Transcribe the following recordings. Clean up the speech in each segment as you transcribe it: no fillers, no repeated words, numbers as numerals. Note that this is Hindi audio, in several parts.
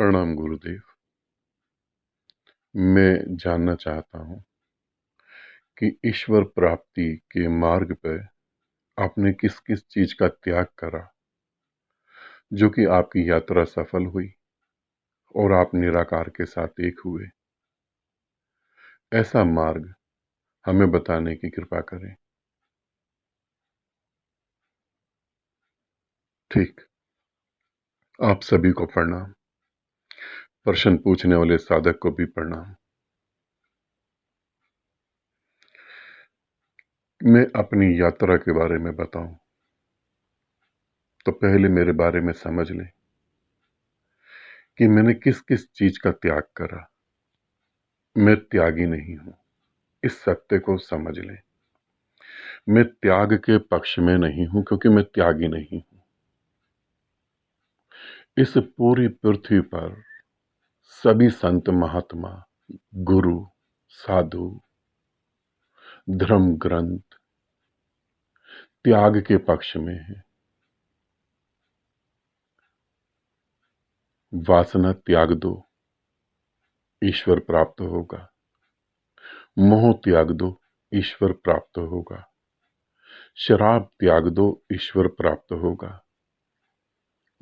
प्रणाम गुरुदेव। मैं जानना चाहता हूँ कि ईश्वर प्राप्ति के मार्ग पे आपने किस-किस चीज़ का त्याग करा, जो कि आपकी यात्रा सफल हुई और आप निराकार के साथ एक हुए? ऐसा मार्ग हमें बताने की कृपा करें। ठीक, आप सभी को प्रणाम। प्रश्न पूछने वाले साधक को भी प्रणाम। मैं अपनी यात्रा के बारे में बताऊं, तो पहले मेरे बारे में समझ लें कि मैंने किस-किस चीज़ का त्याग करा। मैं त्यागी नहीं हूँ, इस सत्य को समझ लें। मैं त्याग के पक्ष में नहीं हूं क्योंकि मैं त्यागी नहीं हूं। इस पूरी पृथ्वी पर सभी संत महात्मा, गुरु, साधु, धर्म ग्रंथ त्याग के पक्ष में है। वासना त्याग दो, ईश्वर प्राप्त होगा। मोह त्याग दो, ईश्वर प्राप्त होगा। शराब त्याग दो, ईश्वर प्राप्त होगा।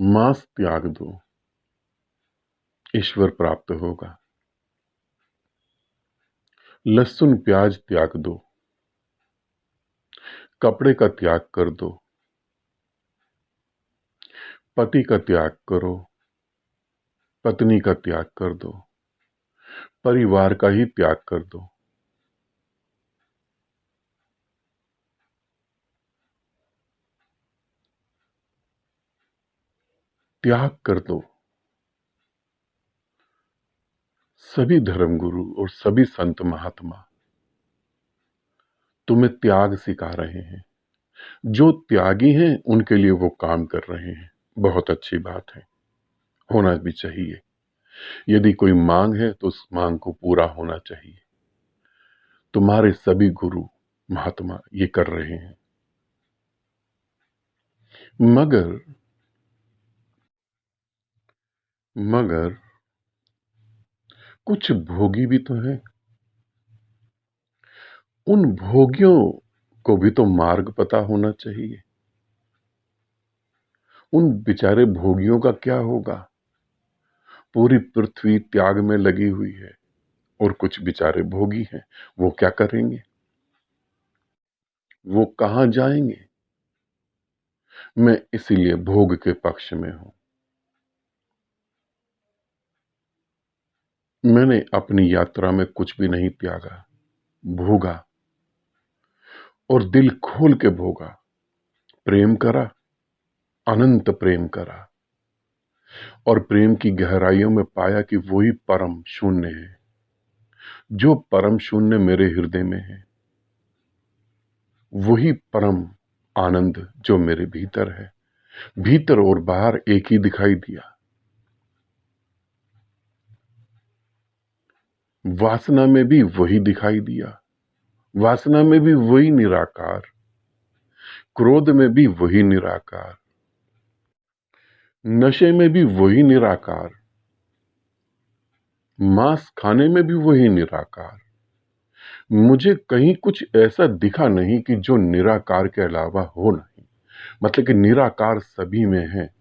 मांस त्याग दो, ईश्वर प्राप्त होगा। लहसुन प्याज त्याग दो, कपड़े का त्याग कर दो, पति का त्याग करो, पत्नी का त्याग कर दो, परिवार का ही त्याग कर दो। त्याग कर दो। सभी धर्मगुरु और सभी संत महात्मा तुम्हें त्याग सिखा रहे हैं। जो त्यागी हैं उनके लिए वो काम कर रहे हैं। बहुत अच्छी बात है, होना भी चाहिए। यदि कोई मांग है तो उस मांग को पूरा होना चाहिए। तुम्हारे सभी गुरु महात्मा ये कर रहे हैं। मगर मगर कुछ भोगी भी तो हैं। उन भोगियों को भी तो मार्ग पता होना चाहिए। उन बेचारे भोगियों का क्या होगा? पूरी पृथ्वी त्याग में लगी हुई है और कुछ बेचारे भोगी हैं। वो क्या करेंगे? वो कहां जाएंगे? मैं इसीलिए भोग के पक्ष में हूं। मैंने अपनी यात्रा में कुछ भी नहीं त्यागा, भोगा और दिल खोल के भोगा। प्रेम करा, अनंत प्रेम करा और प्रेम की गहराइयों में पाया कि वही परम शून्य है। जो परम शून्य मेरे हृदय में है, वही परम आनंद जो मेरे भीतर है। भीतर और बाहर एक ही दिखाई दिया। वासना में भी वही दिखाई दिया। वासना में भी वही निराकार, क्रोध में भी वही निराकार, नशे में भी वही निराकार, मांस खाने में भी वही निराकार। मुझे कहीं कुछ ऐसा दिखा नहीं कि जो निराकार के अलावा हो नहीं। मतलब कि निराकार सभी में है,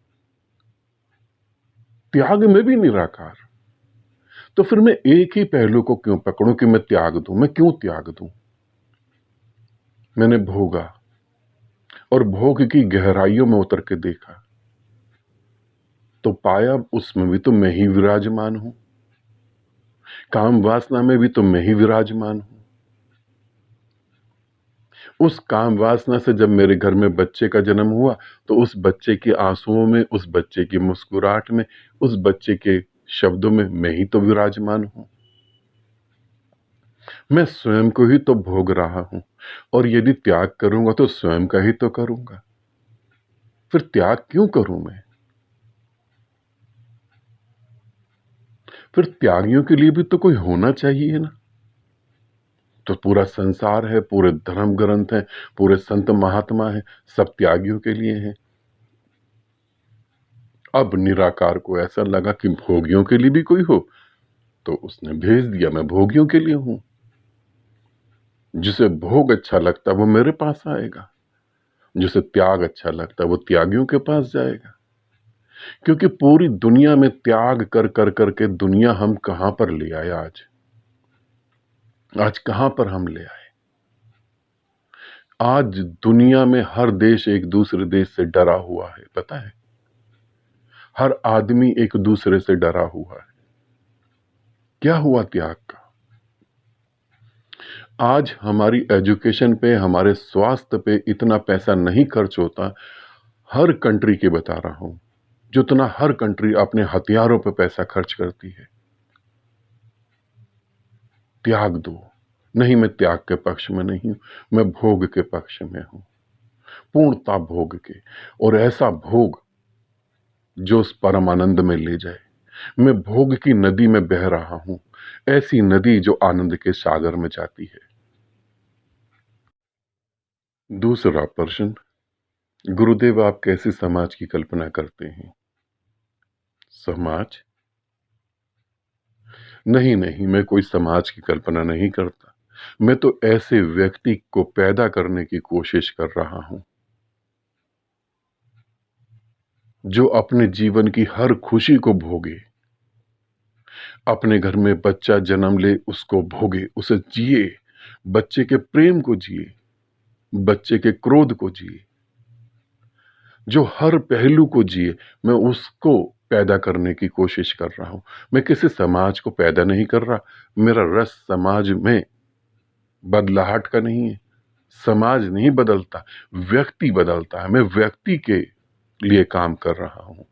त्याग में भी निराकार। तो फिर मैं एक ही पहलू को क्यों पकड़ूं कि मैं त्याग दूं? मैं क्यों त्याग दूं? मैंने भोगा और भोग की गहराइयों में उतर के देखा तो पाया उसमें भी तो मैं ही विराजमान हूं। काम वासना में भी तो मैं ही विराजमान हूं। उस काम वासना से जब मेरे घर में बच्चे का जन्म हुआ तो उस बच्चे के आंसुओं में, उस बच्चे की मुस्कुराहट में, उस बच्चे के शब्दों में मैं ही तो विराजमान हूं। मैं स्वयं को ही तो भोग रहा हूं और यदि त्याग करूंगा तो स्वयं का ही तो करूंगा। फिर त्याग क्यों करूं मैं? फिर त्यागियों के लिए भी तो कोई होना चाहिए ना। तो पूरा संसार है, पूरे धर्म ग्रंथ हैं, पूरे संत महात्मा हैं, सब त्यागियों के लिए हैं। अब निराकार को ऐसा लगा कि भोगियों के लिए भी कोई हो, तो उसने भेज दिया, मैं भोगियों के लिए हूं। जिसे भोग अच्छा लगता है वो मेरे पास आएगा, जिसे त्याग अच्छा लगता है वो त्यागियों के पास जाएगा। क्योंकि पूरी दुनिया में त्याग कर कर करके दुनिया हम कहां पर ले आए आज। आज कहां पर हम ले आए। आज दुनिया में हर देश एक दूसरे देश से डरा हुआ है, पता है। हर आदमी एक दूसरे से डरा हुआ है। क्या हुआ त्याग का। आज हमारी एजुकेशन पे, हमारे स्वास्थ्य पे इतना पैसा नहीं खर्च होता, हर कंट्री के बता रहा हूं, जितना हर कंट्री अपने हथियारों पे पैसा खर्च करती है। त्याग दो। नहीं, मैं त्याग के पक्ष में नहीं हूं, मैं भोग के पक्ष में हूं। पूर्णता भोग के, और ऐसा भोग जो उस परम आनंद में ले जाए। मैं भोग की नदी में बह रहा हूं, ऐसी नदी जो आनंद के सागर में जाती है। दूसरा प्रश्न, गुरुदेव आप कैसे समाज की कल्पना करते हैं। समाज? नहीं नहीं, मैं कोई समाज की कल्पना नहीं करता। मैं तो ऐसे व्यक्ति को पैदा करने की कोशिश कर रहा हूं जो अपने जीवन की हर खुशी को भोगे। अपने घर में बच्चा जन्म ले, उसको भोगे, उसे जिए, बच्चे के प्रेम को जिए, बच्चे के क्रोध को जिए, जो हर पहलू को जिए, मैं उसको पैदा करने की कोशिश कर रहा हूं। मैं किसी समाज को पैदा नहीं कर रहा। मेरा रस समाज में बदलाहट का नहीं है। समाज नहीं बदलता, व्यक्ति बदलता है। मैं व्यक्ति के लिए काम कर रहा हूं,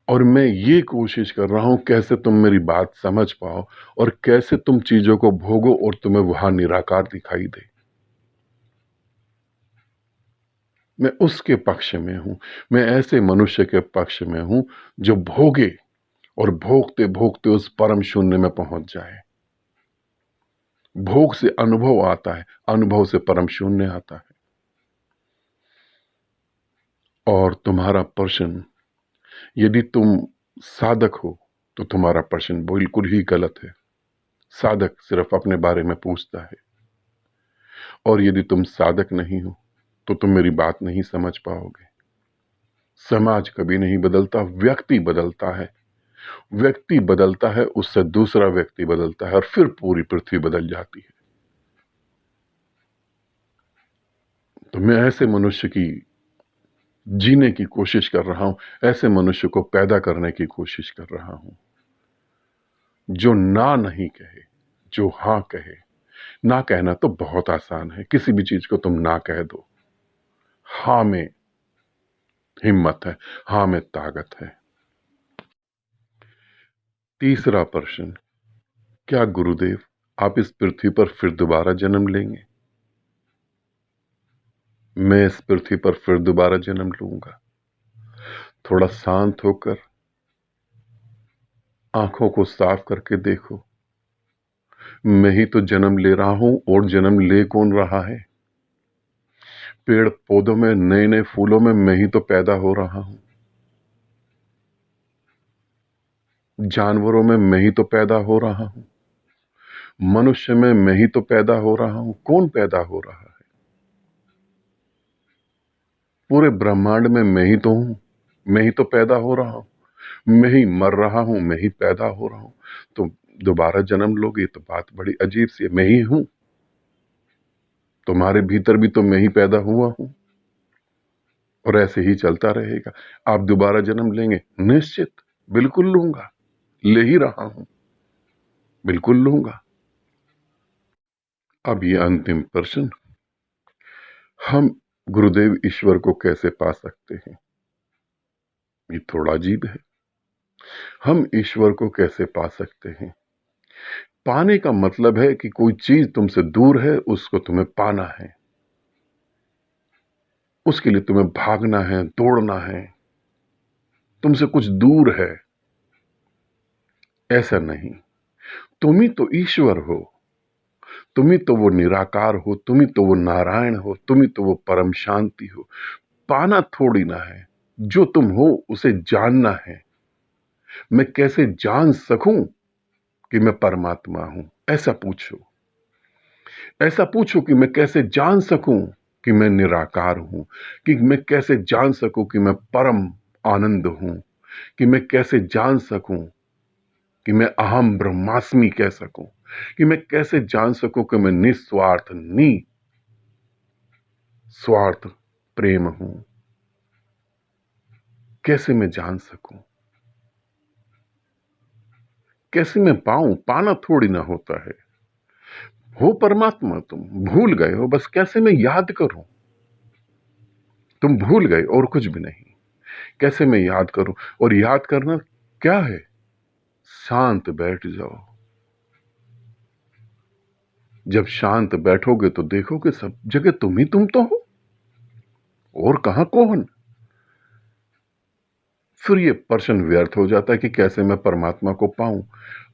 और मैं ये कोशिश कर रहा हूं कैसे तुम मेरी बात समझ पाओ, और कैसे तुम चीजों को भोगो और तुम्हें वहां निराकार दिखाई दे। मैं उसके पक्ष में हूं। मैं ऐसे मनुष्य के पक्ष में हूं जो भोगे और भोगते भोगते उस परम शून्य में पहुंच जाए। भोग से अनुभव आता है, अनुभव से परम शून्य आता है। और तुम्हारा प्रश्न, यदि तुम साधक हो तो तुम्हारा प्रश्न बिल्कुल ही गलत है। साधक सिर्फ अपने बारे में पूछता है। और यदि तुम साधक नहीं हो तो तुम मेरी बात नहीं समझ पाओगे। समाज कभी नहीं बदलता, व्यक्ति बदलता है। व्यक्ति बदलता है, उससे दूसरा व्यक्ति बदलता है, और फिर पूरी पृथ्वी बदल जाती है। तो मैं ऐसे मनुष्य की जीने की कोशिश कर रहा हूं, ऐसे मनुष्य को पैदा करने की कोशिश कर रहा हूं जो ना नहीं कहे, जो हां कहे। ना कहना तो बहुत आसान है, किसी भी चीज को तुम ना कह दो। हां में हिम्मत है, हां में ताकत है। तीसरा प्रश्न, क्या गुरुदेव आप इस पृथ्वी पर फिर दोबारा जन्म लेंगे। मैं इस पृथ्वी पर फिर दोबारा जन्म लूंगा। थोड़ा शांत होकर आंखों को साफ करके देखो। मैं ही तो जन्म ले रहा हूं, और जन्म ले कौन रहा है। पेड़ पौधों में, नए नए फूलों में मैं ही तो पैदा हो रहा हूं। जानवरों में मैं ही तो पैदा हो रहा हूं। मनुष्य में मैं ही तो पैदा हो रहा हूं। कौन पैदा हो रहा है। पूरे ब्रह्मांड में मैं ही तो हूं। मैं ही तो पैदा हो रहा हूं। मैं ही मर रहा हूं, मैं ही पैदा हो रहा हूं। तो दोबारा जन्म लोगे तो बात बड़ी अजीब सी है। मैं ही हूं। तुम्हारे भीतर भी तो मैं ही पैदा हुआ हूं, और ऐसे ही चलता रहेगा। आप दोबारा जन्म लेंगे? निश्चित, बिल्कुल लूंगा। ले ही रहा हूं, बिल्कुल लूंगा। अब ये अंतिम प्रश्न, हम गुरुदेव ईश्वर को कैसे पा सकते हैं। ये थोड़ा अजीब है। हम ईश्वर को कैसे पा सकते हैं। पाने का मतलब है कि कोई चीज तुमसे दूर है, उसको तुम्हें पाना है। उसके लिए तुम्हें भागना है, दौड़ना है। तुमसे कुछ दूर है, ऐसा नहीं। तुम ही तो ईश्वर हो। तुम ही तो वो निराकार हो। तुम ही तो वो नारायण हो। तुम ही तो वो परम शांति हो। पाना थोड़ी ना है, जो तुम हो उसे जानना है। मैं कैसे जान सकूं कि मैं परमात्मा हूं? ऐसा पूछो। ऐसा पूछो कि मैं कैसे जान सकूं कि मैं निराकार हूं, कि मैं कैसे जान सकूं कि मैं परम आनंद हूं, कि मैं कैसे जान सकूं कि मैं अहम ब्रह्मास्मि कह सकूं, कि मैं कैसे जान सकूं कि मैं निस्वार्थ स्वार्थ प्रेम हूं। कैसे मैं जान सकूं? कैसे मैं पाऊं? पाना थोड़ी ना होता है। हो परमात्मा तुम, भूल गए हो, बस कैसे मैं याद करूं? तुम भूल गए और कुछ भी नहीं। कैसे मैं याद करूं? और याद करना क्या है? शांत बैठ जाओ। जब शांत बैठोगे तो देखोगे सब जगह तुम ही तुम तो हो, और कहां कौन। फिर ये प्रश्न व्यर्थ हो जाता है कि कैसे मैं परमात्मा को पाऊं।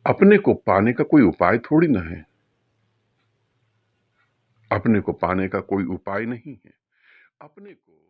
अपने को पाने का कोई उपाय थोड़ी ना है। अपने को पाने का कोई उपाय नहीं है। अपने को